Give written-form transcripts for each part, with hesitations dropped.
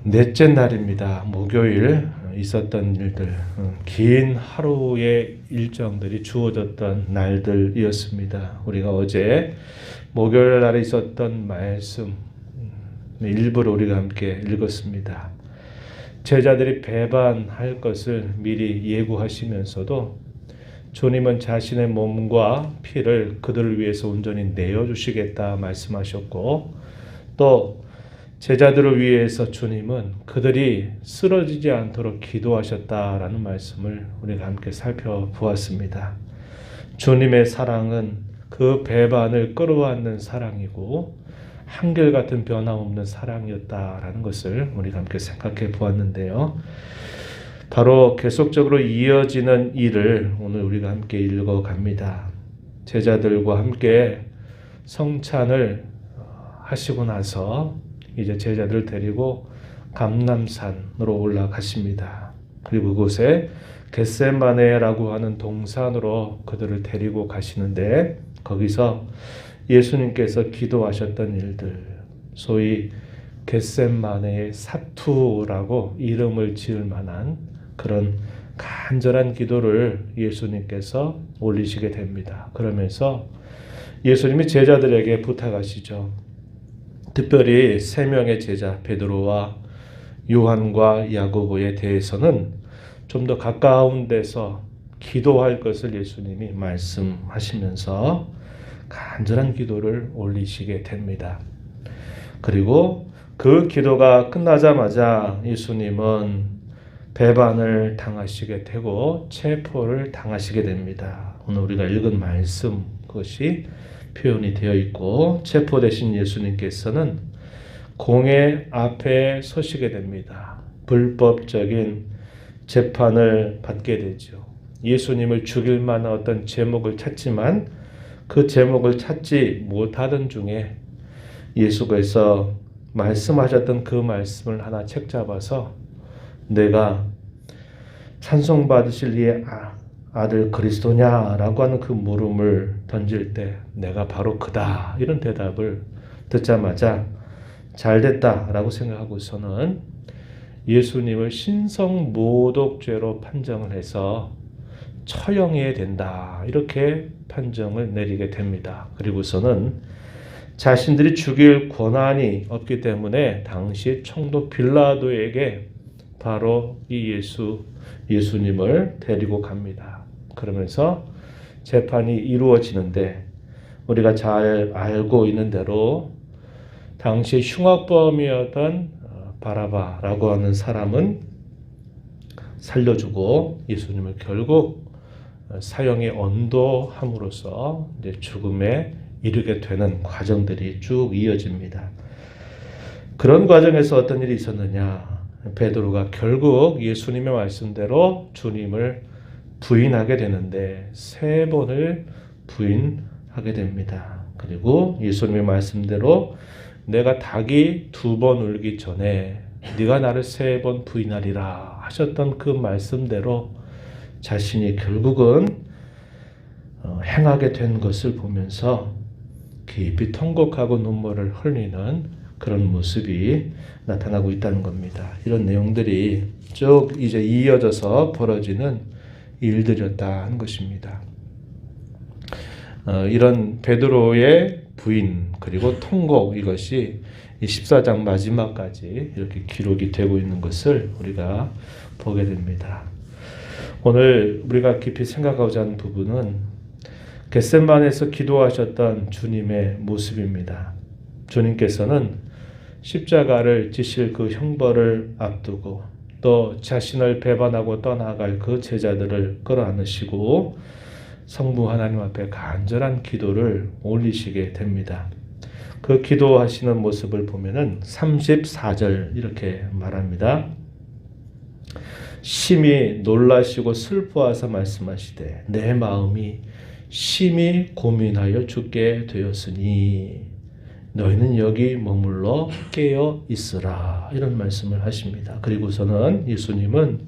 넷째 날입니다. 목요일 있었던 일들, 긴 하루의 일정들이 주어졌던 날들이었습니다. 우리가 어제 목요일 날에 있었던 말씀 일부를 우리가 함께 읽었습니다. 제자들이 배반할 것을 미리 예고하시면서도 주님은 자신의 몸과 피를 그들을 위해서 온전히 내어주시겠다 말씀하셨고, 또 제자들을 위해서 주님은 그들이 쓰러지지 않도록 기도하셨다라는 말씀을 우리가 함께 살펴보았습니다. 주님의 사랑은 그 배반을 끌어안는 사랑이고 한결같은 변함없는 사랑이었다라는 것을 우리가 함께 생각해 보았는데요. 바로 계속적으로 이어지는 일을 오늘 우리가 함께 읽어갑니다. 제자들과 함께 성찬을 하시고 나서 이제 제자들을 데리고 감람산으로 올라가십니다. 그리고 그곳에 겟세마네라고 하는 동산으로 그들을 데리고 가시는데, 거기서 예수님께서 기도하셨던 일들, 소위 겟세마네의 사투라고 이름을 지을 만한 그런 간절한 기도를 예수님께서 올리시게 됩니다. 그러면서 예수님이 제자들에게 부탁하시죠. 특별히 세 명의 제자 베드로와 요한과 야고보에 대해서는 좀 더 가까운 데서 기도할 것을 예수님이 말씀하시면서 간절한 기도를 올리시게 됩니다. 그리고 그 기도가 끝나자마자 예수님은 배반을 당하시게 되고 체포를 당하시게 됩니다. 오늘 우리가 읽은 말씀, 그것이 표현이 되어 있고, 체포되신 예수님께서는 공회 앞에 서시게 됩니다. 불법적인 재판을 받게 되죠. 예수님을 죽일 만한 어떤 제목을 찾지만 그 제목을 찾지 못하던 중에 예수께서 말씀하셨던 그 말씀을 하나 책 잡아서 내가 찬송받으실 이의 아들 그리스도냐라고 하는 그 물음을 던질 때 내가 바로 그다, 이런 대답을 듣자마자 잘됐다라고 생각하고서는 예수님을 신성모독죄로 판정을 해서 처형해야 된다, 이렇게 판정을 내리게 됩니다. 그리고서는 자신들이 죽일 권한이 없기 때문에 당시 총독 빌라도에게 바로 이 예수님을 데리고 갑니다. 그러면서 재판이 이루어지는데, 우리가 잘 알고 있는 대로 당시 흉악범이었던 바라바라고 하는 사람은 살려주고 예수님을 결국 사형에 언도함으로써 이제 죽음에 이르게 되는 과정들이 쭉 이어집니다. 그런 과정에서 어떤 일이 있었느냐? 베드로가 결국 예수님의 말씀대로 주님을 부인하게 되는데 3번을 부인하게 됩니다. 그리고 예수님의 말씀대로 내가 닭이 2번 울기 전에 네가 나를 3번 부인하리라 하셨던 그 말씀대로 자신이 결국은 행하게 된 것을 보면서 깊이 통곡하고 눈물을 흘리는 그런 모습이 나타나고 있다는 겁니다. 이런 내용들이 쭉 이제 이어져서 벌어지는 일들이었다 하는 것입니다. 이런 베드로의 부인 그리고 통곡, 이것이 14장 마지막까지 이렇게 기록이 되고 있는 것을 우리가 보게 됩니다. 오늘 우리가 깊이 생각하고자 하는 부분은 겟세마네에서 기도하셨던 주님의 모습입니다. 주님께서는 십자가를 지실 그 형벌을 앞두고 또 자신을 배반하고 떠나갈 그 제자들을 끌어안으시고 성부 하나님 앞에 간절한 기도를 올리시게 됩니다. 그 기도하시는 모습을 보면은 34절 이렇게 말합니다. 심히 놀라시고 슬퍼하사 말씀하시되 내 마음이 심히 고민하여 죽게 되었으니 너희는 여기 머물러 깨어 있으라, 이런 말씀을 하십니다. 그리고서는 예수님은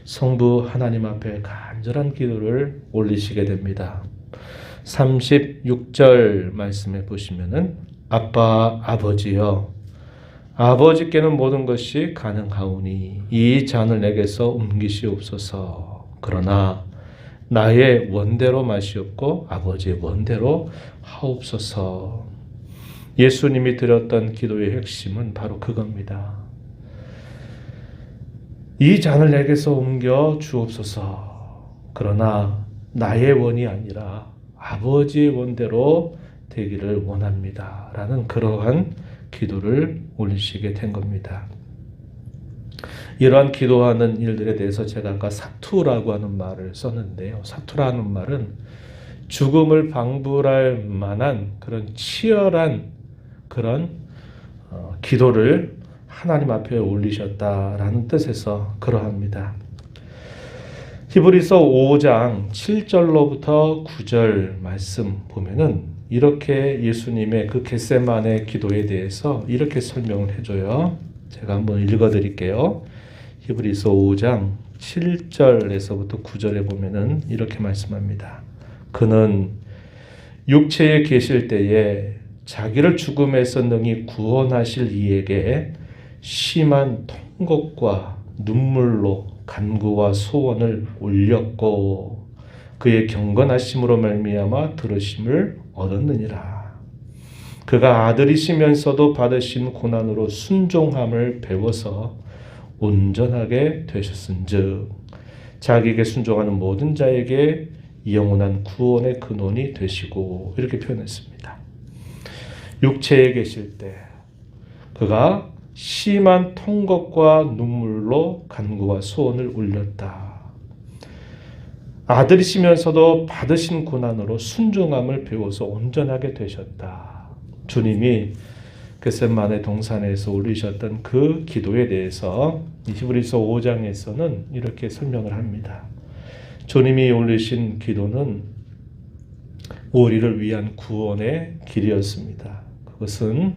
성부 하나님 앞에 간절한 기도를 올리시게 됩니다. 36절 말씀에 보시면은 아빠 아버지여 아버지께는 모든 것이 가능하오니 이 잔을 내게서 옮기시옵소서. 그러나 나의 원대로 마시옵고 아버지의 원대로 하옵소서. 예수님이 드렸던 기도의 핵심은 바로 그겁니다. 이 잔을 내게서 옮겨 주옵소서. 그러나 나의 원이 아니라 아버지의 원대로 되기를 원합니다. 라는 그러한 기도를 올리시게 된 겁니다. 이러한 기도하는 일들에 대해서 제가 아까 사투라고 하는 말을 썼는데요. 사투라는 말은 죽음을 방불할 만한 그런 치열한 그런 기도를 하나님 앞에 올리셨다라는 뜻에서 그러합니다. 히브리서 5장 7절로부터 9절 말씀 보면은 이렇게 예수님의 그 겟세마네 기도에 대해서 이렇게 설명을 해줘요. 제가 한번 읽어드릴게요. 히브리서 5장 7절에서부터 9절에 보면은 이렇게 말씀합니다. 그는 육체에 계실 때에 자기를 죽음에서 능히 구원하실 이에게 심한 통곡과 눈물로 간구와 소원을 올렸고 그의 경건하심으로 말미암아 들으심을 얻었느니라. 그가 아들이시면서도 받으신 고난으로 순종함을 배워서 온전하게 되셨은즉 자기에게 순종하는 모든 자에게 영원한 구원의 근원이 되시고 이렇게 표현했습니다. 육체에 계실 때 그가 심한 통곡과 눈물로 간구와 소원을 올렸다. 아들이시면서도 받으신 고난으로 순종함을 배워서 온전하게 되셨다. 주님이 겟세마네 동산에서 올리셨던 그 기도에 대해서 히브리서 5장에서는 이렇게 설명을 합니다. 주님이 올리신 기도는 우리를 위한 구원의 길이었습니다. 그것은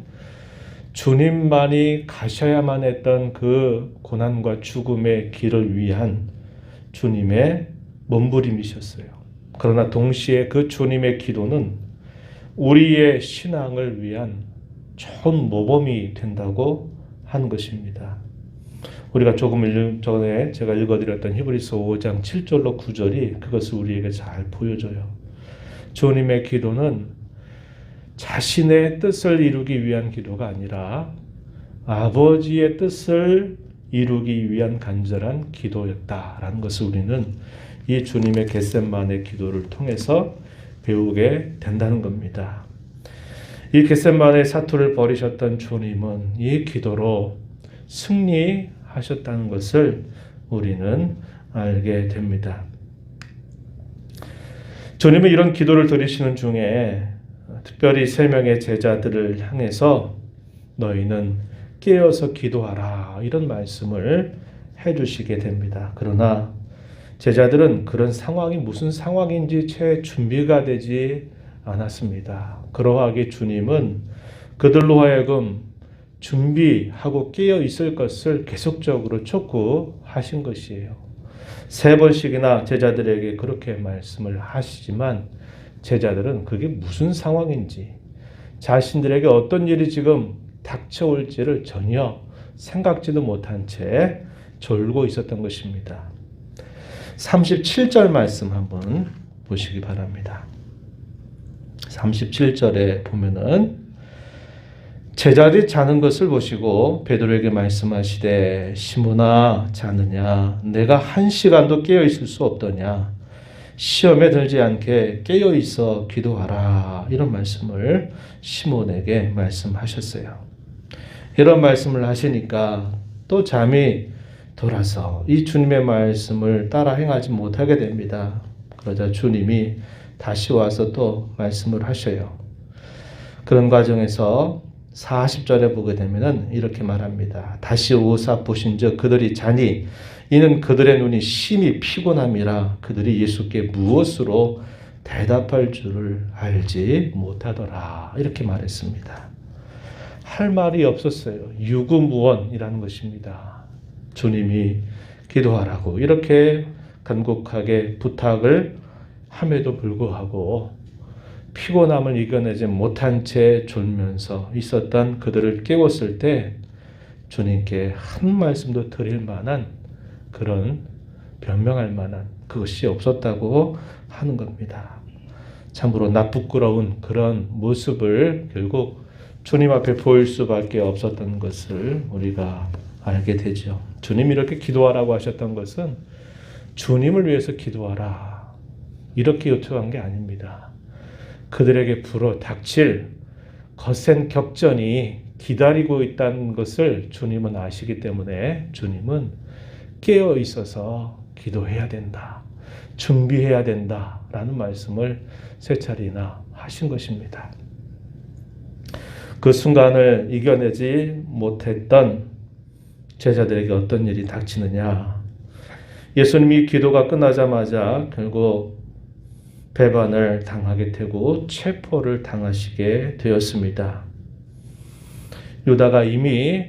주님만이 가셔야만 했던 그 고난과 죽음의 길을 위한 주님의 몸부림이셨어요. 그러나 동시에 그 주님의 기도는 우리의 신앙을 위한 좋은 모범이 된다고 한 것입니다. 우리가 조금 전에 제가 읽어드렸던 히브리서 5장 7절로 9절이 그것을 우리에게 잘 보여줘요. 주님의 기도는 자신의 뜻을 이루기 위한 기도가 아니라 아버지의 뜻을 이루기 위한 간절한 기도였다라는 것을 우리는 이 주님의 겟세마네 기도를 통해서 배우게 된다는 겁니다. 이 겟세마네 사투를 벌이셨던 주님은 이 기도로 승리하셨다는 것을 우리는 알게 됩니다. 주님은 이런 기도를 드리시는 중에 특별히 3명의 제자들을 향해서 너희는 깨어서 기도하라 이런 말씀을 해주시게 됩니다. 그러나 제자들은 그런 상황이 무슨 상황인지 채 준비가 되지 않았습니다. 그러하게 주님은 그들로 하여금 준비하고 깨어 있을 것을 계속적으로 촉구하신 것이에요. 3번씩이나 제자들에게 그렇게 말씀을 하시지만 제자들은 그게 무슨 상황인지 자신들에게 어떤 일이 지금 닥쳐올지를 전혀 생각지도 못한 채 졸고 있었던 것입니다. 37절 말씀 한번 보시기 바랍니다. 37절에 보면은 제자들이 자는 것을 보시고 베드로에게 말씀하시되 시몬아 자느냐 내가 1시간도 깨어 있을 수 없더냐 시험에 들지 않게 깨어 있어 기도하라 이런 말씀을 시몬에게 말씀하셨어요. 이런 말씀을 하시니까 또 잠이 돌아서 이 주님의 말씀을 따라 행하지 못하게 됩니다. 그러자 주님이 다시 와서 또 말씀을 하셔요. 그런 과정에서 40절에 보게 되면 이렇게 말합니다. 다시 오사 보신즉 그들이 자니 이는 그들의 눈이 심히 피곤함이라 그들이 예수께 무엇으로 대답할 줄을 알지 못하더라 이렇게 말했습니다. 할 말이 없었어요. 유구무원이라는 것입니다. 주님이 기도하라고 이렇게 간곡하게 부탁을 함에도 불구하고 피곤함을 이겨내지 못한 채 졸면서 있었던 그들을 깨웠을 때 주님께 한 말씀도 드릴 만한 그런 변명할 만한 그것이 없었다고 하는 겁니다. 참으로 나부끄러운 그런 모습을 결국 주님 앞에 보일 수밖에 없었던 것을 우리가 알게 되죠. 주님이 이렇게 기도하라고 하셨던 것은 주님을 위해서 기도하라 이렇게 요청한 게 아닙니다. 그들에게 불어 닥칠 거센 격전이 기다리고 있다는 것을 주님은 아시기 때문에 주님은 깨어 있어서 기도해야 된다, 준비해야 된다라는 말씀을 세 차례나 하신 것입니다. 그 순간을 이겨내지 못했던 제자들에게 어떤 일이 닥치느냐. 예수님이 기도가 끝나자마자 결국 배반을 당하게 되고 체포를 당하시게 되었습니다. 유다가 이미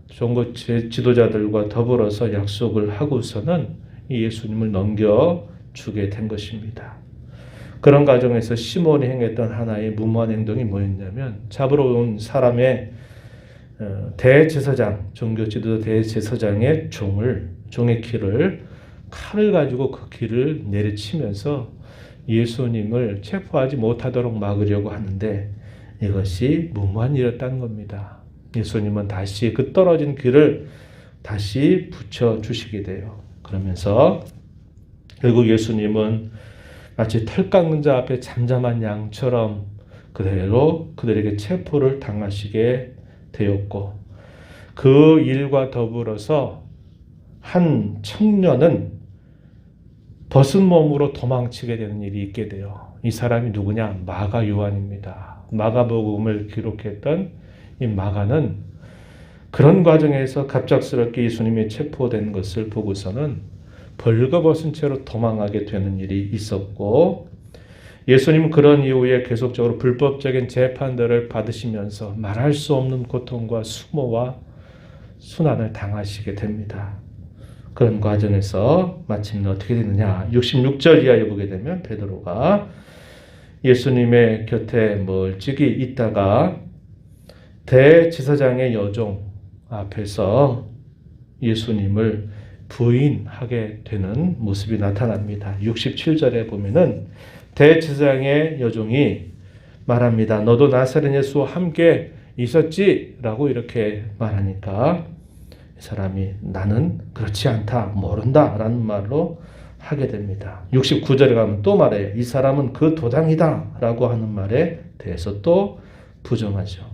종교 지도자들과 더불어서 약속을 하고서는 예수님을 넘겨주게 된 것입니다. 그런 과정에서 시몬이 행했던 하나의 무모한 행동이 뭐였냐면 잡으러 온 사람의 대제사장, 종교 지도자 대제사장의 종의 키를 칼을 가지고 그 길을 내리치면서 예수님을 체포하지 못하도록 막으려고 하는데 이것이 무모한 일이었다는 겁니다. 예수님은 다시 그 떨어진 길을 다시 붙여주시게 돼요. 그러면서 결국 예수님은 마치 털 깎는 자 앞에 잠잠한 양처럼 그대로 그들에게 체포를 당하시게 되었고 그 일과 더불어서 한 청년은 벗은 몸으로 도망치게 되는 일이 있게 돼요. 이 사람이 누구냐? 마가 요한입니다. 마가복음을 기록했던 이 마가는 그런 과정에서 갑작스럽게 예수님이 체포된 것을 보고서는 벌거벗은 채로 도망하게 되는 일이 있었고 예수님은 그런 이후에 계속적으로 불법적인 재판들을 받으시면서 말할 수 없는 고통과 수모와 순환을 당하시게 됩니다. 그런 과정에서 마침내 어떻게 되느냐. 66절 이하에 보게 되면 베드로가 예수님의 곁에 멀찍이 있다가 대제사장의 여종 앞에서 예수님을 부인하게 되는 모습이 나타납니다. 67절에 보면은 대제사장의 여종이 말합니다. 너도 나사렛 예수와 함께 있었지? 라고 이렇게 말하니까 이 사람이 나는 그렇지 않다, 모른다 라는 말로 하게 됩니다. 69절에 가면 또 말해요. 이 사람은 그 도당이다 라고 하는 말에 대해서 또 부정하죠.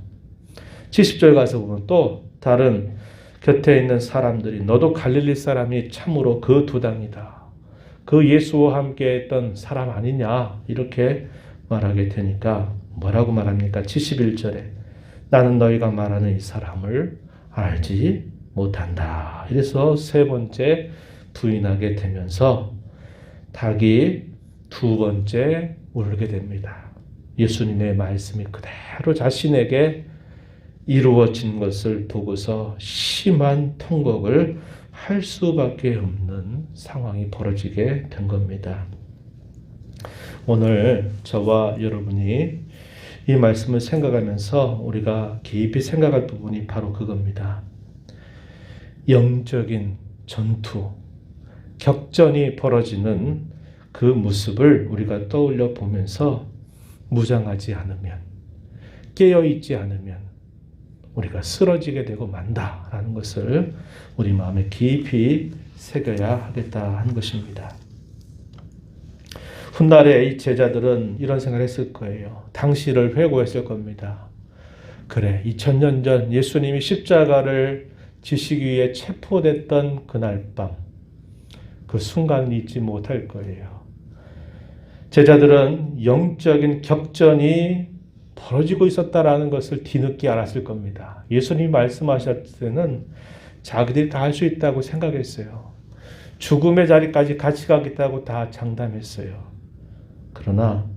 70절 가서 보면 또 다른 곁에 있는 사람들이 너도 갈릴리 사람이 참으로 그 도당이다. 그 예수와 함께 했던 사람 아니냐 이렇게 말하게 되니까 뭐라고 말합니까? 71절에 나는 너희가 말하는 이 사람을 알지 못한다. 이래서 세 번째 부인하게 되면서 닭이 두 번째 울게 됩니다. 예수님의 말씀이 그대로 자신에게 이루어진 것을 보고서 심한 통곡을 할 수밖에 없는 상황이 벌어지게 된 겁니다. 오늘 저와 여러분이 이 말씀을 생각하면서 우리가 깊이 생각할 부분이 바로 그겁니다. 영적인 전투, 격전이 벌어지는 그 모습을 우리가 떠올려 보면서 무장하지 않으면, 깨어있지 않으면 우리가 쓰러지게 되고 만다라는 것을 우리 마음에 깊이 새겨야 하겠다 하는 것입니다. 훗날에 이 제자들은 이런 생각을 했을 거예요. 당시를 회고했을 겁니다. 그래, 2000년 전 예수님이 십자가를 지시기 위해 체포됐던 그날 밤, 그 순간을 잊지 못할 거예요. 제자들은 영적인 격전이 벌어지고 있었다라는 것을 뒤늦게 알았을 겁니다. 예수님이 말씀하셨을 때는 자기들이 다 할 수 있다고 생각했어요. 죽음의 자리까지 같이 가겠다고 다 장담했어요. 그러나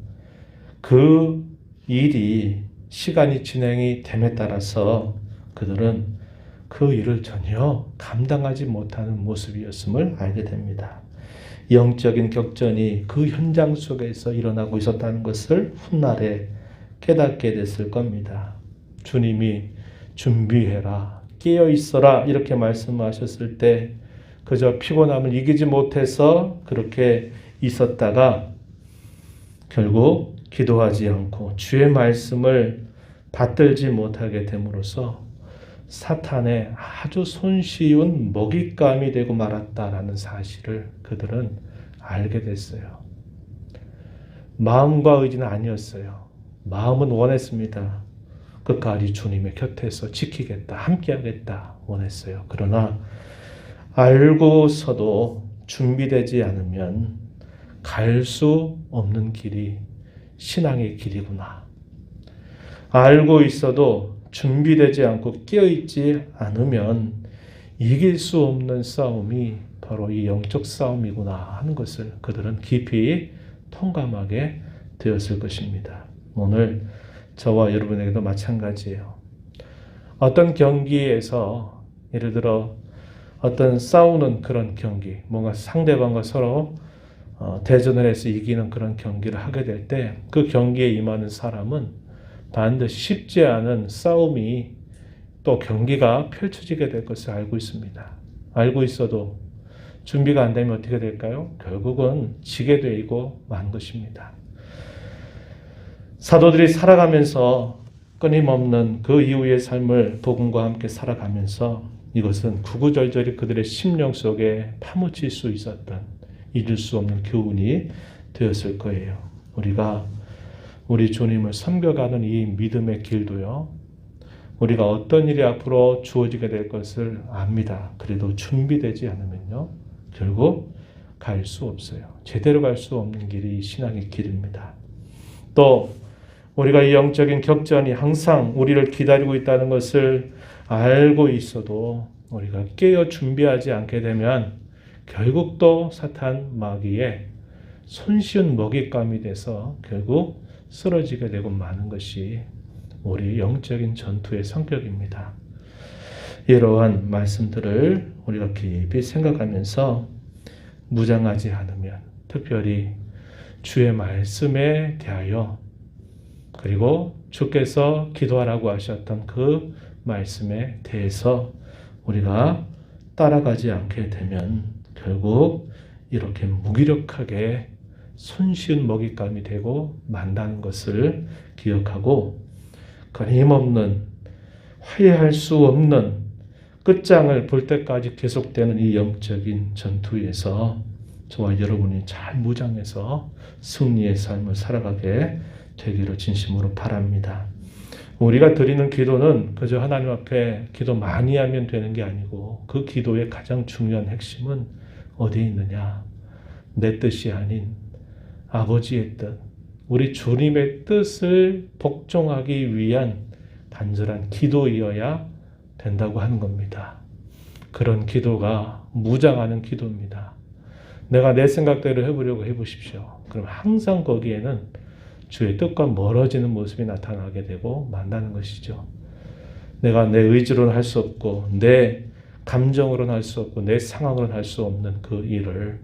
그 일이 시간이 진행이 됨에 따라서 그들은 그 일을 전혀 감당하지 못하는 모습이었음을 알게 됩니다. 영적인 격전이 그 현장 속에서 일어나고 있었다는 것을 훗날에 깨닫게 됐을 겁니다. 주님이 준비해라, 깨어 있어라 이렇게 말씀하셨을 때 그저 피곤함을 이기지 못해서 그렇게 있었다가 결국 기도하지 않고 주의 말씀을 받들지 못하게 됨으로써 사탄의 아주 손쉬운 먹잇감이 되고 말았다라는 사실을 그들은 알게 됐어요. 마음과 의지는 아니었어요. 마음은 원했습니다. 끝까지 주님의 곁에서 지키겠다, 함께하겠다 원했어요. 그러나 알고서도 준비되지 않으면 갈 수 없는 길이 신앙의 길이구나. 알고 있어도 준비되지 않고 깨어있지 않으면 이길 수 없는 싸움이 바로 이 영적 싸움이구나 하는 것을 그들은 깊이 통감하게 되었을 것입니다. 오늘 저와 여러분에게도 마찬가지예요. 어떤 경기에서 예를 들어 어떤 싸우는 그런 경기, 뭔가 상대방과 서로 대전을 해서 이기는 그런 경기를 하게 될 때 그 경기에 임하는 사람은 반드시 쉽지 않은 싸움이 또 경기가 펼쳐지게 될 것을 알고 있습니다. 알고 있어도 준비가 안 되면 어떻게 될까요? 결국은 지게 되고 만 것입니다. 사도들이 살아가면서 끊임없는 그 이후의 삶을 복음과 함께 살아가면서 이것은 구구절절히 그들의 심령 속에 파묻힐 수 있었던 잊을 수 없는 교훈이 되었을 거예요. 우리가 우리 주님을 섬겨가는 이 믿음의 길도요. 우리가 어떤 일이 앞으로 주어지게 될 것을 압니다. 그래도 준비되지 않으면요. 결국 갈 수 없어요. 제대로 갈 수 없는 길이 신앙의 길입니다. 또 우리가 이 영적인 격전이 항상 우리를 기다리고 있다는 것을 알고 있어도 우리가 깨어 준비하지 않게 되면 결국 또 사탄 마귀의 손쉬운 먹잇감이 돼서 결국 쓰러지게 되고 마는 것이 우리 영적인 전투의 성격입니다. 이러한 말씀들을 우리가 깊이 생각하면서 무장하지 않으면 특별히 주의 말씀에 대하여 그리고 주께서 기도하라고 하셨던 그 말씀에 대해서 우리가 따라가지 않게 되면 결국 이렇게 무기력하게 손쉬운 먹잇감이 되고 만다는 것을 기억하고 끊임없는 화해할 수 없는 끝장을 볼 때까지 계속되는 이 영적인 전투에서 저와 여러분이 잘 무장해서 승리의 삶을 살아가게 되기를 진심으로 바랍니다. 우리가 드리는 기도는 그저 하나님 앞에 기도 많이 하면 되는 게 아니고 그 기도의 가장 중요한 핵심은 어디에 있느냐? 내 뜻이 아닌 아버지의 뜻, 우리 주님의 뜻을 복종하기 위한 간절한 기도이어야 된다고 하는 겁니다. 그런 기도가 무장하는 기도입니다. 내가 내 생각대로 해보려고 해보십시오. 그럼 항상 거기에는 주의 뜻과 멀어지는 모습이 나타나게 되고 만나는 것이죠. 내가 내 의지로는 할 수 없고 내 감정으로는 할 수 없고 내 상황으로는 할 수 없는 그 일을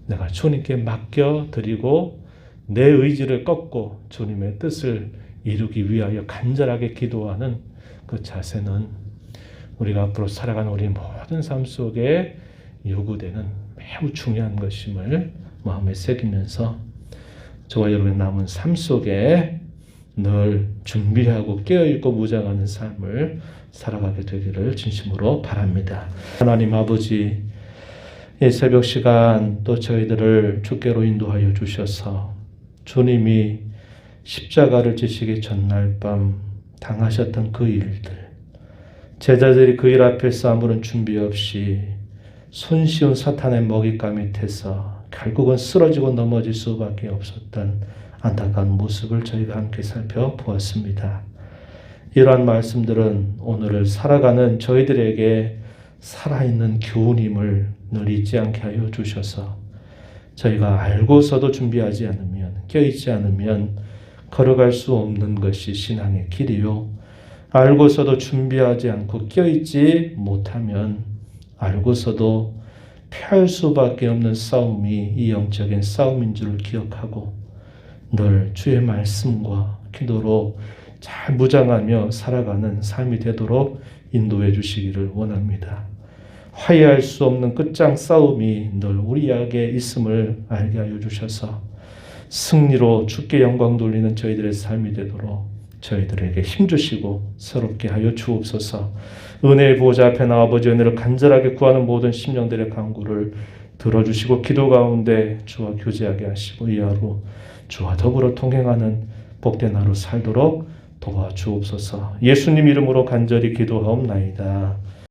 내가 주님께 맡겨드리고 내 의지를 꺾고 주님의 뜻을 이루기 위하여 간절하게 기도하는 그 자세는 우리가 앞으로 살아가는 우리 모든 삶 속에 요구되는 매우 중요한 것임을 마음에 새기면서 저와 여러분의 남은 삶 속에 늘 준비하고 깨어있고 무장하는 삶을 살아가게 되기를 진심으로 바랍니다. 하나님 아버지, 이 새벽 시간 또 저희들을 주께로 인도하여 주셔서 주님이 십자가를 지시기 전날 밤 당하셨던 그 일들, 제자들이 그 일 앞에서 아무런 준비 없이 손쉬운 사탄의 먹잇감 밑에서 결국은 쓰러지고 넘어질 수밖에 없었던 안타까운 모습을 저희가 함께 살펴보았습니다. 이러한 말씀들은 오늘을 살아가는 저희들에게 살아있는 교훈임을 늘 잊지 않게 하여 주셔서 저희가 알고서도 준비하지 않으면, 껴있지 않으면 걸어갈 수 없는 것이 신앙의 길이요. 알고서도 준비하지 않고 껴있지 못하면 알고서도 피할 수밖에 없는 싸움이 이 영적인 싸움인 줄을 기억하고 늘 주의 말씀과 기도로 잘 무장하며 살아가는 삶이 되도록 인도해 주시기를 원합니다. 화해할 수 없는 끝장 싸움이 늘 우리에게 있음을 알게 하여 주셔서 승리로 주께 영광 돌리는 저희들의 삶이 되도록 저희들에게 힘주시고 새롭게 하여 주옵소서. 은혜의 보호자 앞에 나와 아버지의 은혜를 간절하게 구하는 모든 심령들의 간구를 들어주시고 기도 가운데 주와 교제하게 하시고 이 하루 주와 더불어 통행하는 복된 하루 살도록 도와주옵소서. 예수님 이름으로 간절히 기도하옵나이다.